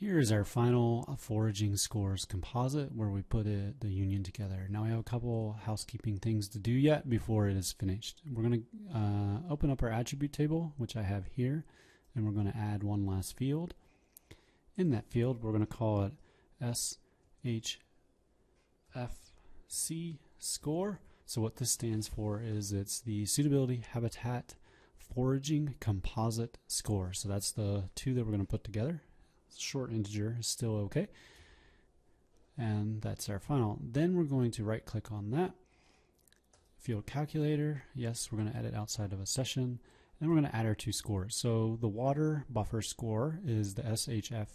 Here's our final foraging scores composite where we put the union together. Now we have a couple housekeeping things to do yet before it is finished. We're going to open up our attribute table, which I have here, and we're going to add one last field. In that field, we're going to call it SHFC score. So what this stands for is it's the suitability habitat foraging composite score. So that's the two that we're going to put together. Short integer is still okay, and that's our final. Then we're going to right click on that field calculator. Yes, we're going to add it outside of a session, and we're going to add our two scores. So the water buffer score is the SHF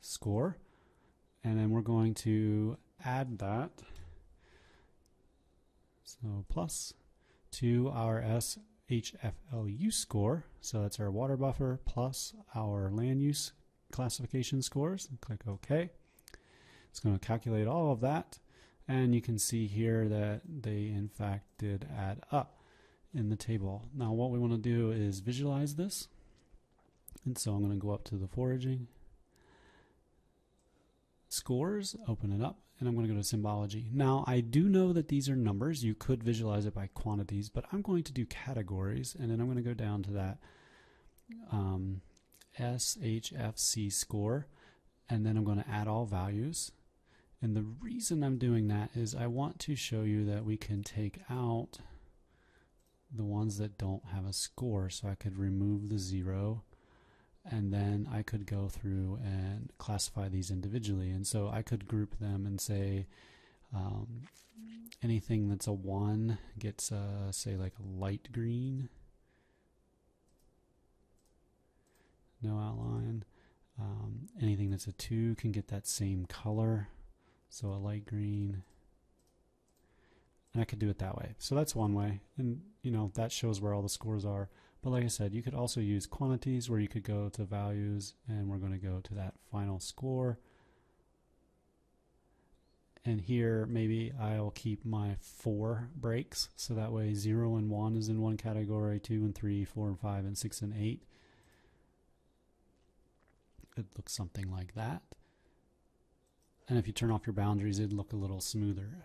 score, and then we're going to add that, so plus, to our SHFLU score. So that's our water buffer plus our land use classification scores. Click OK. It's going to calculate all of that, and you can see here that they in fact did add up in the table. Now what we want to do is visualize this, and so I'm going to go up to the foraging scores, open it up, and I'm going to go to symbology. Now I do know that these are numbers. You could visualize it by quantities, but I'm going to do categories, and then I'm going to go down to that SHFC score, and then I'm going to add all values. And the reason I'm doing that is I want to show you that we can take out the ones that don't have a score. So I could remove the 0, and then I could go through and classify these individually. And so I could group them and say anything that's a 1 gets say like a light green, no outline. Anything that's a 2 can get that same color, so a light green, and I could do it that way. So that's one way, and you know that shows where all the scores are. But like I said, you could also use quantities where you could go to values, and we're going to go to that final score. And here maybe I'll keep my 4 breaks, so that way 0 and 1 is in one category, 2 and 3, 4 and 5, and 6 and 8. It looks something like that. And if you turn off your boundaries, it'd look a little smoother.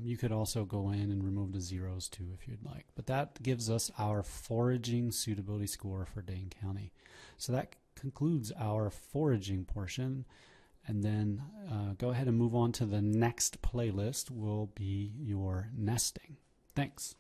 You could also go in and remove the zeros too if you'd like. But that gives us our foraging suitability score for Dane County. So that concludes our foraging portion. And then go ahead and move on to the next playlist will be your nesting. Thanks.